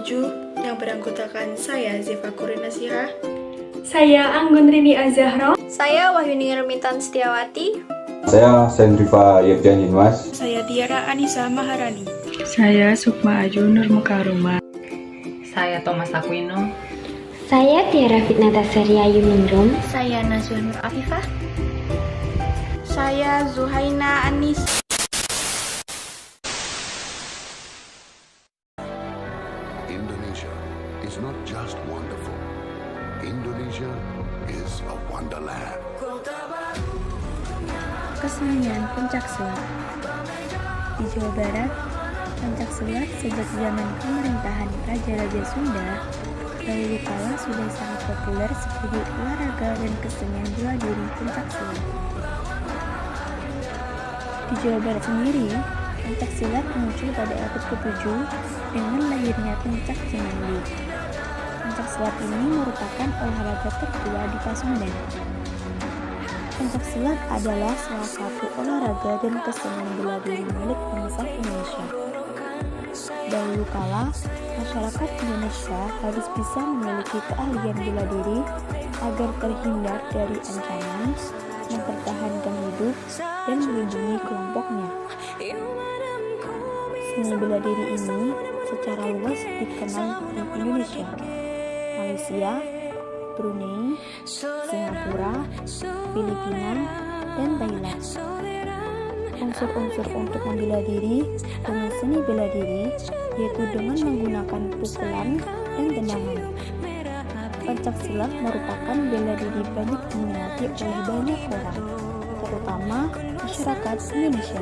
ke-7 yang beranggotakan saya, Ziva Kurinasihah. Saya Anggun Rini Azahro. Saya Wahyuni Remitan Setiawati. Saya Sendriva Yevgeny Mas. Saya Tiara Anissa Maharani. Saya Sukma Aju Nur Mukaruma. Saya Thomas Aquino. Saya Tiara Fitnatasari Ayu Ningrum. Saya Nazwa Nur Afifah. Saya Zuhaina Anis. Indonesia is not just wonderful. Indonesia is a wonderland. Kesenian pencaksilat. Di Jawa Barat, pencaksilat sejak zaman pemerintahan Raja-Raja Sunda dahulu kala sudah sangat populer sebagai olahraga dan kesenian bela diri pencaksilat. Di Jawa Barat sendiri, pencaksilat muncul pada abad ke-7 dengan lahirnya Pencak Cimandi. Pencaksilat ini merupakan olahraga tertua di Pasundan. Pencaksilat adalah salah satu olahraga dan kesenian bela diri milik bangsa Indonesia. Dahulu kala, masyarakat Indonesia harus bisa memiliki keahlian bela diri agar terhindar dari ancaman, mempertahankan hidup, dan melindungi kelompoknya. Seni bela diri ini secara luas dikenal di Indonesia, Malaysia, Brunei, Singapura, Filipina, dan Thailand. Unsur-unsur untuk membela diri dengan seni bela diri yaitu dengan menggunakan pukulan dan tendangan. Pencaksilat merupakan bela diri banyak diminati oleh banyak orang, terutama masyarakat Indonesia.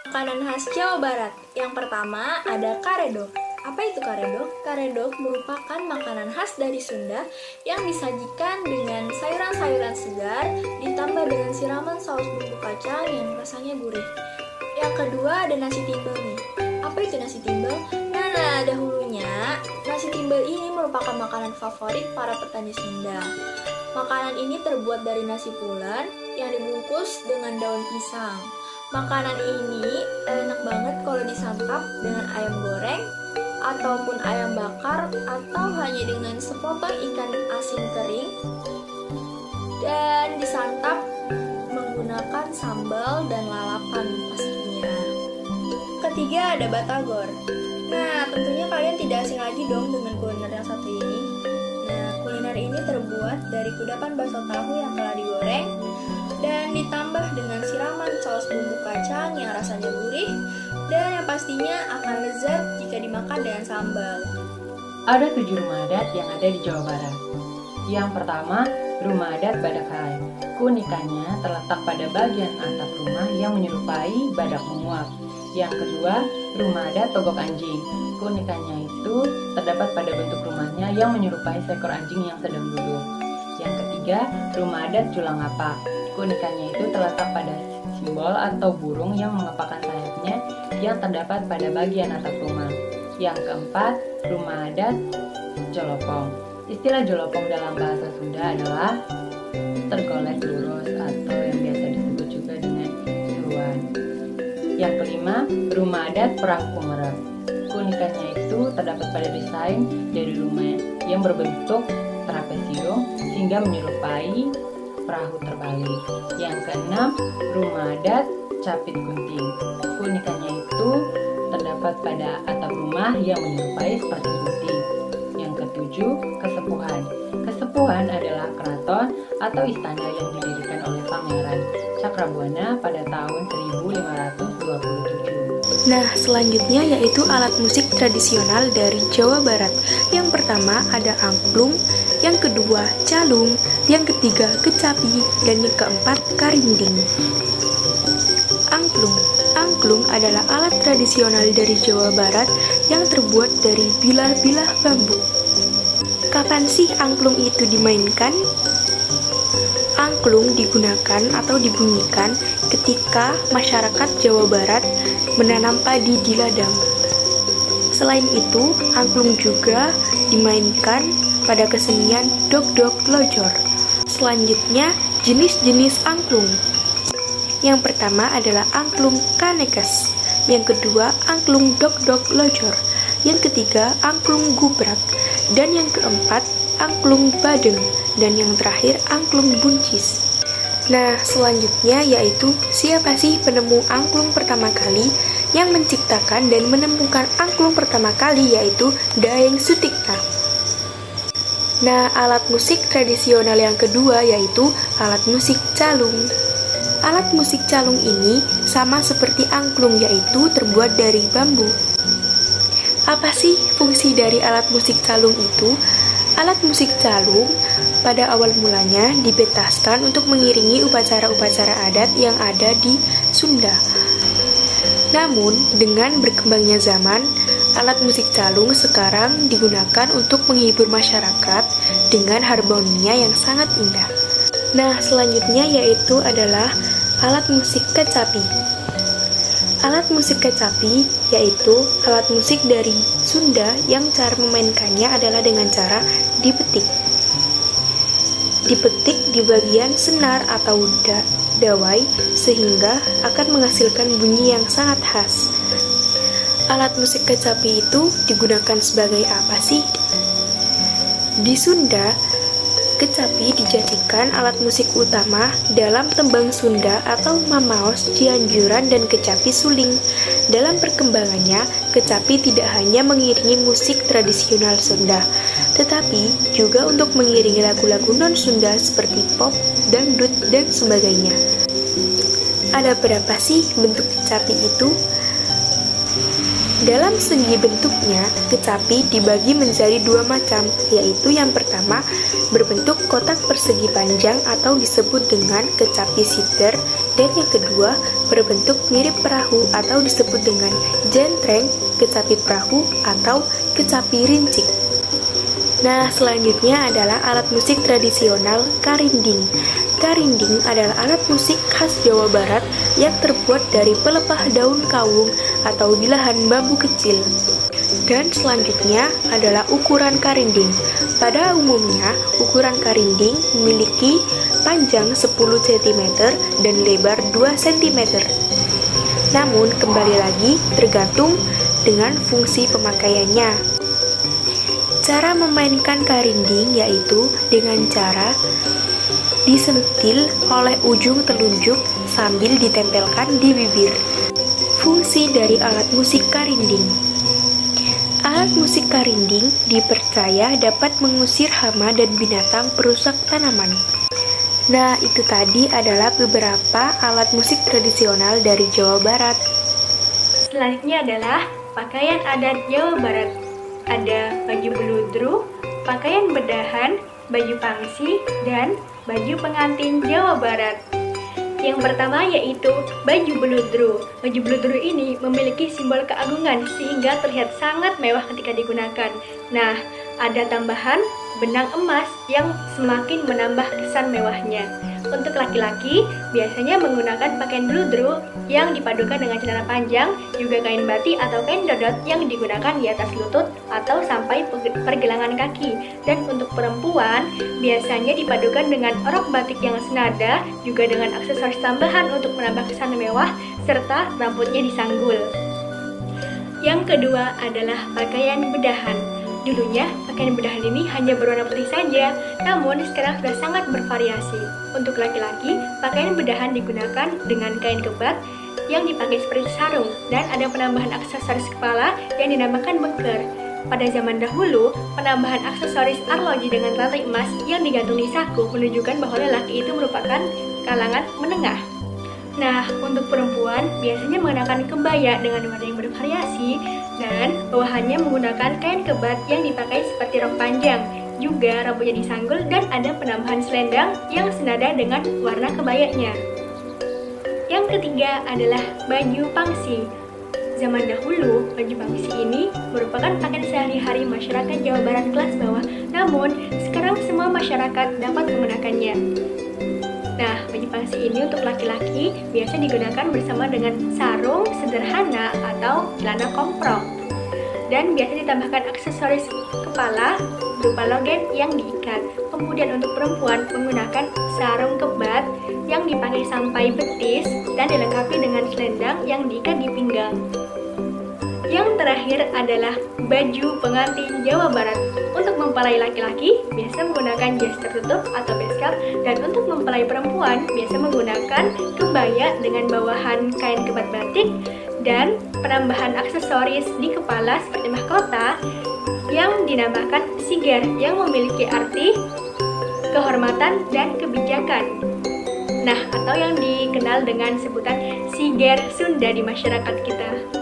Makanan khas Jawa Barat. Yang pertama ada karedok. Apa itu karedok? Karedok merupakan makanan khas dari Sunda yang disajikan dengan sayuran-sayuran segar ditambah dengan siraman saus bumbu kacang yang rasanya gurih. Yang kedua ada nasi timbel nih. Apa itu nasi timbel? Nah, dahulunya nasi timbel ini merupakan makanan favorit para petani Sunda. Makanan ini terbuat dari nasi pulen yang dibungkus dengan daun pisang. Makanan ini enak banget kalau disantap dengan ayam goreng ataupun ayam bakar atau hanya dengan sepotong ikan asin kering dan disantap menggunakan sambal dan lalapan pastinya. Ketiga ada batagor. Nah, tentunya kalian tidak asing lagi dong dengan kuliner yang satu ini. Nah, kuliner ini terbuat dari kudapan bakso tahu yang telah digoreng dan ditambah dengan siraman saus bumbu kacang yang rasanya gurih dan yang pastinya akan lezat jika dimakan dengan sambal. Ada 7 rumah adat yang ada di Jawa Barat. Yang pertama, rumah adat Badak Hai. Keunikannya terletak pada bagian atap rumah yang menyerupai badak menguap. Yang kedua, rumah adat Togok Anjing. Keunikannya itu terdapat pada bentuk rumahnya yang menyerupai seekor anjing yang sedang duduk. Yang ketiga, rumah adat Julang Ngapak. Keunikannya itu terletak pada simbol atau burung yang mengepakkan sayapnya yang terdapat pada bagian atap rumah. Yang keempat, rumah adat Jolopong. Istilah Jolopong dalam bahasa Sunda adalah tergolek lurus atau yang biasa disebut juga dengan suruhan. Yang kelima, rumah adat Perangku Merek. Keunikannya itu terdapat pada desain dari rumah yang berbentuk trapesium sehingga menyerupai perahu terbalik. Yang keenam, rumah adat Capit Gunting. Keunikannya itu terdapat pada atap rumah yang menyerupai seperti gunting. Yang ketujuh, kesepuhan. Kesepuhan adalah keraton atau istana yang didirikan oleh Pangeran Cakrabuana pada tahun 1527. Nah, selanjutnya yaitu alat musik tradisional dari Jawa Barat. Yang pertama ada angklung, yang kedua calung, yang ketiga kecapi, dan yang keempat karinding. Angklung adalah alat tradisional dari Jawa Barat yang terbuat dari bilah-bilah bambu. Kapan sih angklung itu dimainkan? Angklung digunakan atau dibunyikan ketika masyarakat Jawa Barat menanam padi di ladang. Selain itu, angklung juga dimainkan pada kesenian dok-dok lojor. Selanjutnya, jenis-jenis angklung. Yang pertama adalah angklung kanekes, yang kedua angklung dok-dok lojor, yang ketiga angklung gubrak, dan yang keempat angklung badeng, dan yang terakhir angklung buncis. Nah, selanjutnya yaitu siapa sih penemu angklung pertama kali? Yang menciptakan dan menemukan angklung pertama kali yaitu Daeng Sutikna. Nah, alat musik tradisional yang kedua yaitu alat musik calung. Alat musik calung ini sama seperti angklung, yaitu terbuat dari bambu. Apa sih fungsi dari alat musik calung itu? Alat musik calung pada awal mulanya dipentaskan untuk mengiringi upacara-upacara adat yang ada di Sunda. Namun, dengan berkembangnya zaman, alat musik calung sekarang digunakan untuk menghibur masyarakat dengan harmoninya yang sangat indah. Nah, selanjutnya yaitu adalah alat musik kecapi. Alat musik kecapi yaitu alat musik dari Sunda yang cara memainkannya adalah dengan cara dipetik. Dipetik di bagian senar atau dawai sehingga akan menghasilkan bunyi yang sangat khas. Alat musik kecapi itu digunakan sebagai apa sih? Di Sunda, kecapi dijadikan alat musik utama dalam tembang Sunda atau mamaos, cianjuran, dan kecapi suling. Dalam perkembangannya, kecapi tidak hanya mengiringi musik tradisional Sunda, tetapi juga untuk mengiringi lagu-lagu non-Sunda seperti pop, dangdut, dan sebagainya. Ada berapa sih bentuk kecapi itu? Dalam segi bentuknya, kecapi dibagi menjadi dua macam, yaitu yang pertama berbentuk kotak persegi panjang atau disebut dengan kecapi siter, dan yang kedua berbentuk mirip perahu atau disebut dengan jentreng, kecapi perahu, atau kecapi rincik. Nah, selanjutnya adalah alat musik tradisional karinding. Karinding adalah alat musik khas Jawa Barat yang terbuat dari pelepah daun kawung atau bilahan bambu kecil. Dan selanjutnya adalah ukuran karinding. Pada umumnya, ukuran karinding memiliki panjang 10 cm dan lebar 2 cm. Namun, kembali lagi tergantung dengan fungsi pemakaiannya. Cara memainkan karinding yaitu dengan cara disentil oleh ujung telunjuk sambil ditempelkan di bibir. Fungsi dari alat musik karinding. Alat musik karinding dipercaya dapat mengusir hama dan binatang perusak tanaman. Nah, itu tadi adalah beberapa alat musik tradisional dari Jawa Barat. Selanjutnya adalah pakaian adat Jawa Barat. Ada baju beludru, pakaian bedahan, baju pangsi, dan baju pengantin Jawa Barat. Yang pertama yaitu baju beludru. Baju beludru ini memiliki simbol keagungan sehingga terlihat sangat mewah ketika digunakan. Nah, ada tambahan benang emas yang semakin menambah kesan mewahnya. Untuk laki-laki, biasanya menggunakan pakaian beludru yang dipadukan dengan celana panjang, juga kain batik atau kain dodot yang digunakan di atas lutut atau sampai pergelangan kaki. Dan untuk perempuan, biasanya dipadukan dengan rok batik yang senada, juga dengan aksesoris tambahan untuk menambah kesan mewah, serta rambutnya disanggul. Yang kedua adalah pakaian bedahan. Dulunya, pakaian bedahan ini hanya berwarna putih saja, namun sekarang sudah sangat bervariasi. Untuk laki-laki, pakaian bedahan digunakan dengan kain kebat yang dipakai seperti sarung, dan ada penambahan aksesoris kepala yang dinamakan bengker. Pada zaman dahulu, penambahan aksesoris arloji dengan rantai emas yang digantung di saku menunjukkan bahwa lelaki itu merupakan kalangan menengah. Nah, untuk perempuan biasanya mengenakan kebaya dengan warna yang bervariasi dan bawahannya menggunakan kain kebat yang dipakai seperti rok panjang. Juga rambutnya disanggul dan ada penambahan selendang yang senada dengan warna kebayanya. Yang ketiga adalah baju pangsi. Zaman dahulu, baju pangsi ini merupakan pakaian sehari-hari masyarakat Jawa Barat kelas bawah. Namun, sekarang semua masyarakat dapat menggunakannya. Nah, baju pangsi ini untuk laki-laki biasa digunakan bersama dengan sarung sederhana atau celana komprong. Dan biasa ditambahkan aksesoris kepala berupa loget yang diikat. Kemudian untuk perempuan menggunakan sarung kebat yang dipakai sampai betis dan dilengkapi dengan selendang yang diikat di pinggang. Yang terakhir adalah baju pengantin Jawa Barat. Untuk mempelai laki-laki biasa menggunakan jas tertutup atau beskap, dan untuk mempelai perempuan biasa menggunakan kebaya dengan bawahan kain kebat batik dan penambahan aksesoris di kepala seperti mahkota yang dinamakan siger yang memiliki arti kehormatan dan kebijakan. Nah, atau yang dikenal dengan sebutan siger Sunda di masyarakat kita.